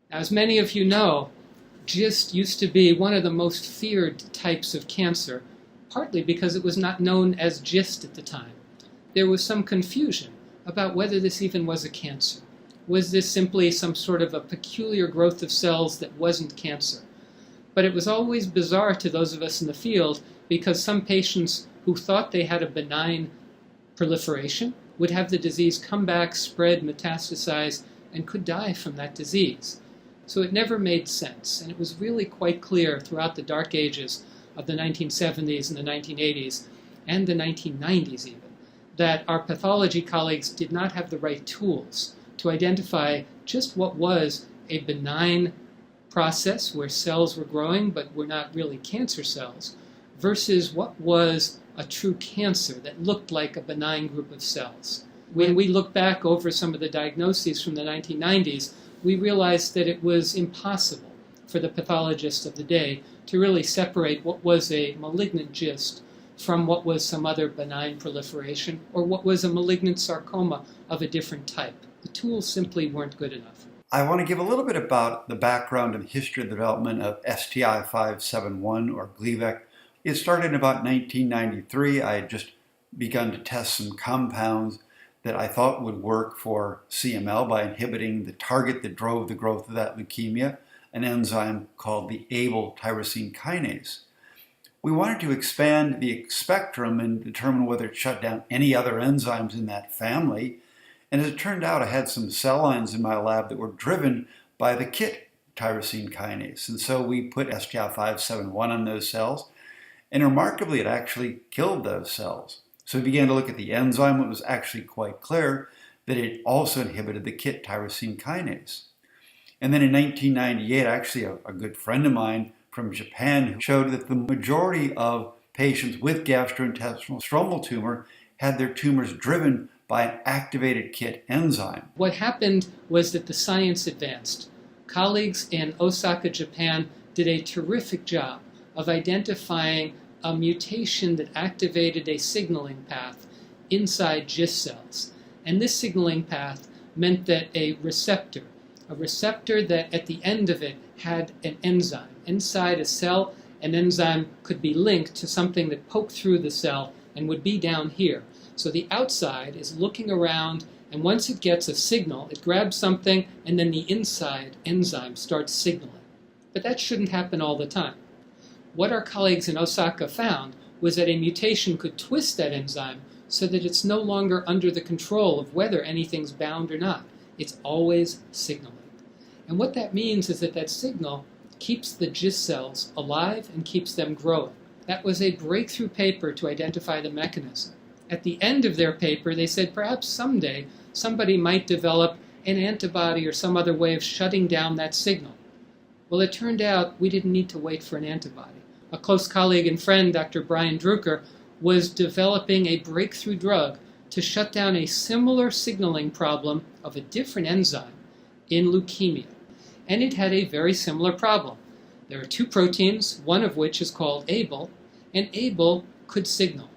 As many of you know, GIST used to be one of the most feared types of cancer, partly because it was not known as GIST at the time. There was some confusion about whether this even was a cancer. Was this simply some sort of a peculiar growth of cells that wasn't cancer? But it was always bizarre to those of us in the field because some patients who thought they had a benign proliferation would have the disease come back, spread, metastasize, and could die from that disease. So it never made sense, and it was really quite clear throughout the dark ages of the 1970s and the 1980s and the 1990s even, that our pathology colleagues did not have the right tools to identify just what was a benign process where cells were growing but were not really cancer cells versus what was a true cancer that looked like a benign group of cells. When we look back over some of the diagnoses from the 1990s, we realized that it was impossible for the pathologists of the day to really separate what was a malignant GIST from what was some other benign proliferation or what was a malignant sarcoma of a different type. The tools simply weren't good enough. I want to give a little bit about the background and history of the development of STI 571 or Gleevec. It started in about 1993. I had just begun to test some compounds that I thought would work for CML by inhibiting the target that drove the growth of that leukemia, an enzyme called the Abl tyrosine kinase. We wanted to expand the spectrum and determine whether it shut down any other enzymes in that family. And as it turned out, I had some cell lines in my lab that were driven by the KIT tyrosine kinase. And so we put STI 571 on those cells, and remarkably, it actually killed those cells. So we began to look at the enzyme. It was actually quite clear that it also inhibited the KIT tyrosine kinase. And then in 1998, actually a good friend of mine from Japan showed that the majority of patients with gastrointestinal stromal tumor had their tumors driven by an activated KIT enzyme. What happened was that the science advanced. Colleagues in Osaka, Japan did a terrific job of identifying a mutation that activated a signaling path inside GIST cells. And this signaling path meant that a receptor that at the end of it had an enzyme. Inside a cell, an enzyme could be linked to something that poked through the cell and would be down here. So the outside is looking around, and once it gets a signal, it grabs something, and then the inside enzyme starts signaling. But that shouldn't happen all the time. What our colleagues in Osaka found was that a mutation could twist that enzyme so that it's no longer under the control of whether anything's bound or not. It's always signaling. And what that means is that that signal keeps the GIST cells alive and keeps them growing. That was a breakthrough paper to identify the mechanism. At the end of their paper, they said perhaps someday somebody might develop an antibody or some other way of shutting down that signal. Well, it turned out we didn't need to wait for an antibody. A close colleague and friend, Dr. Brian Drucker, was developing a breakthrough drug to shut down a similar signaling problem of a different enzyme in leukemia. And it had a very similar problem. There are two proteins, one of which is called Abl, and Abl could signal.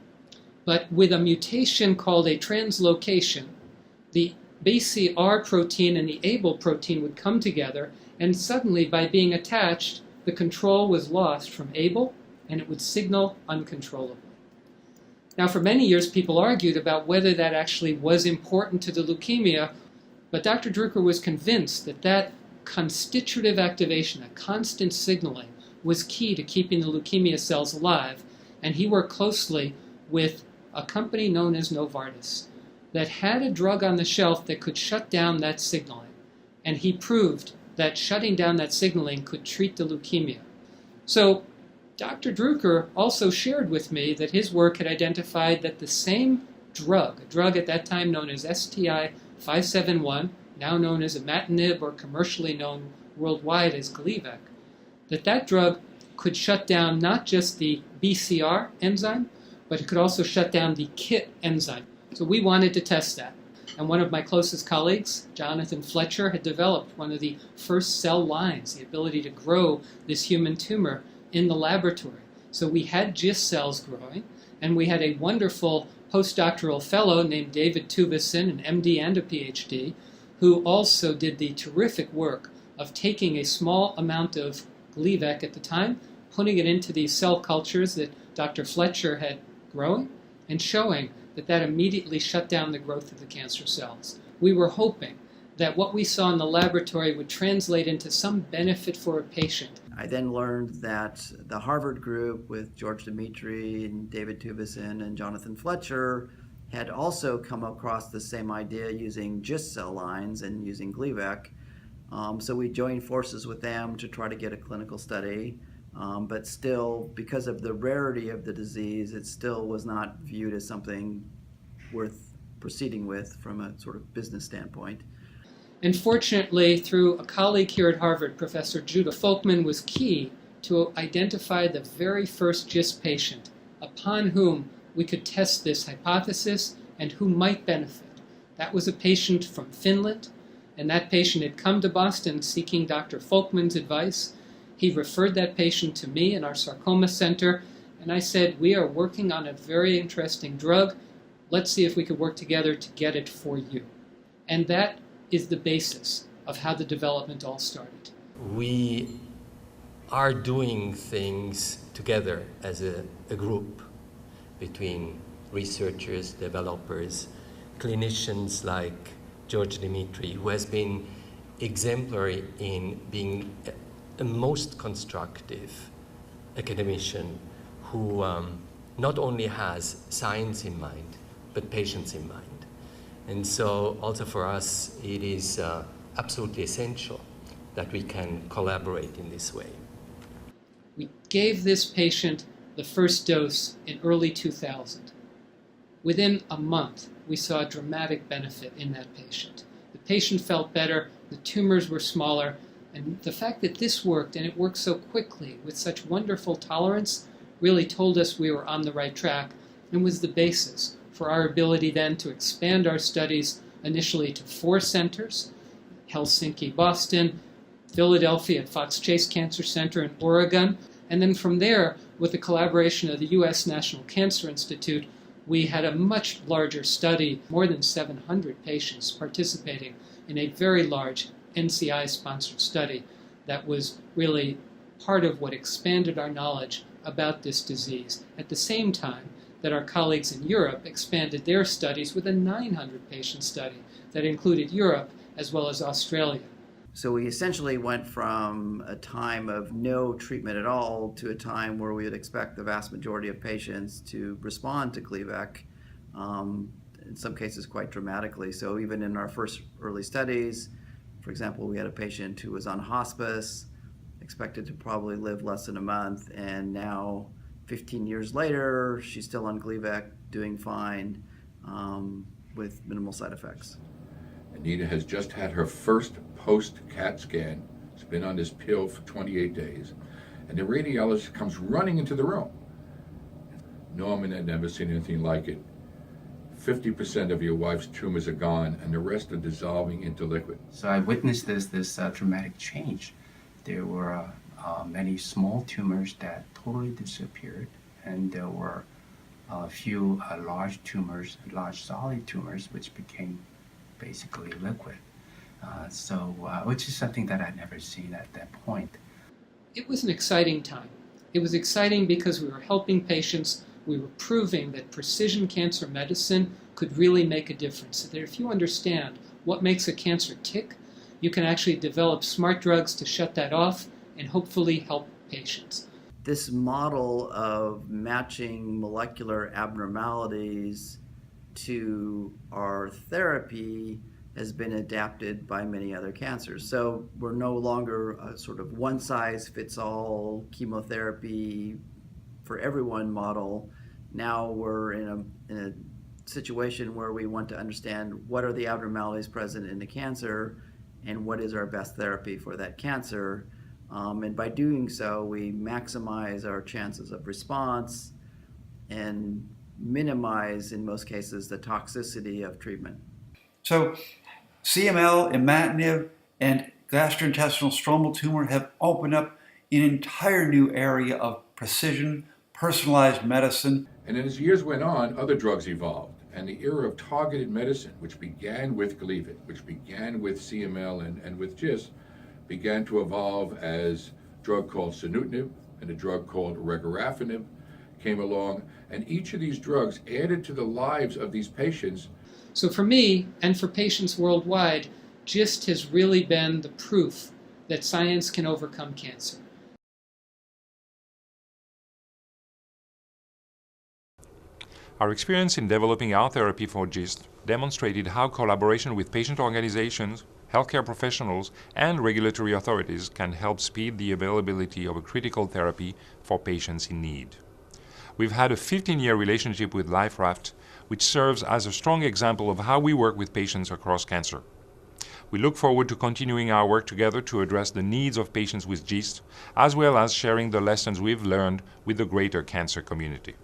But with a mutation called a translocation, the BCR protein and the Abl protein would come together, and suddenly, by being attached, the control was lost from Abl, and it would signal uncontrollably. Now, for many years, people argued about whether that actually was important to the leukemia, but Dr. Drucker was convinced that that constitutive activation, that constant signaling, was key to keeping the leukemia cells alive, and he worked closely with a company known as Novartis that had a drug on the shelf that could shut down that signaling, and he proved that shutting down that signaling could treat the leukemia. So Dr. Drucker also shared with me that his work had identified that the same drug, a drug at that time known as STI 571, now known as imatinib or commercially known worldwide as Gleevec, that drug could shut down not just the BCR enzyme, but it could also shut down the KIT enzyme. So we wanted to test that. And one of my closest colleagues, Jonathan Fletcher, had developed one of the first cell lines, the ability to grow this human tumor in the laboratory. So we had GIST cells growing, and we had a wonderful postdoctoral fellow named David Tuvison, an MD and a PhD, who also did the terrific work of taking a small amount of Gleevec at the time, putting it into these cell cultures that Dr. Fletcher had growing, and showing that that immediately shut down the growth of the cancer cells. We were hoping that what we saw in the laboratory would translate into some benefit for a patient. I then learned that the Harvard group with George Dimitri and David Tuvison and Jonathan Fletcher had also come across the same idea using GIST cell lines and using Gleevec. So we joined forces with them to try to get a clinical study. But still, because of the rarity of the disease, it still was not viewed as something worth proceeding with from a sort of business standpoint. And fortunately, through a colleague here at Harvard, Professor Judah Folkman was key to identify the very first GIST patient upon whom we could test this hypothesis and who might benefit. That was a patient from Finland, and that patient had come to Boston seeking Dr. Folkman's advice. He referred that patient to me in our sarcoma center, and I said, we are working on a very interesting drug. Let's see if we could work together to get it for you. And that is the basis of how the development all started. We are doing things together as a group between researchers, developers, clinicians like George Dimitri, who has been exemplary in being a most constructive academician who not only has science in mind, but patients in mind. And so also for us, it is absolutely essential that we can collaborate in this way. We gave this patient the first dose in early 2000. Within a month, we saw a dramatic benefit in that patient. The patient felt better, the tumors were smaller, and the fact that this worked, and it worked so quickly with such wonderful tolerance, really told us we were on the right track and was the basis for our ability then to expand our studies initially to 4 centers, Helsinki, Boston, Philadelphia at Fox Chase Cancer Center in Oregon, and then from there, with the collaboration of the U.S. National Cancer Institute, we had a much larger study, more than 700 patients participating in a very large NCI-sponsored study that was really part of what expanded our knowledge about this disease. At the same time that our colleagues in Europe expanded their studies with a 900-patient study that included Europe as well as Australia. So we essentially went from a time of no treatment at all to a time where we would expect the vast majority of patients to respond to Gleevec, in some cases quite dramatically. So even in our first early studies, for example, we had a patient who was on hospice, expected to probably live less than a month, and now 15 years later, she's still on Gleevec, doing fine, with minimal side effects. Anita has just had her first post-CAT scan. She's been on this pill for 28 days. And the radiologist comes running into the room. Norman had never seen anything like it. 50% of your wife's tumors are gone, and the rest are dissolving into liquid. So I witnessed this dramatic change. There were many small tumors that totally disappeared, and there were a few large tumors, large solid tumors, which became basically liquid. Which is something that I'd never seen at that point. It was an exciting time. It was exciting because we were helping patients. We were proving that precision cancer medicine could really make a difference. That if you understand what makes a cancer tick, you can actually develop smart drugs to shut that off and hopefully help patients. This model of matching molecular abnormalities to our therapy has been adapted by many other cancers. So we're no longer a sort of one-size-fits-all chemotherapy for everyone model. Now we're in a situation where we want to understand what are the abnormalities present in the cancer and what is our best therapy for that cancer. And by doing so, we maximize our chances of response and minimize, in most cases, the toxicity of treatment. So CML, imatinib, and gastrointestinal stromal tumor have opened up an entire new area of precision, personalized medicine. And then as years went on, other drugs evolved. And the era of targeted medicine, which began with Gleevec, which began with CML and with GIST, began to evolve as a drug called sunitinib and a drug called regorafenib came along, and each of these drugs added to the lives of these patients. So for me, and for patients worldwide, GIST has really been the proof that science can overcome cancer. Our experience in developing our therapy for GIST demonstrated how collaboration with patient organizations, healthcare professionals, and regulatory authorities can help speed the availability of a critical therapy for patients in need. We've had a 15-year relationship with LifeRaft, which serves as a strong example of how we work with patients across cancer. We look forward to continuing our work together to address the needs of patients with GIST, as well as sharing the lessons we've learned with the greater cancer community.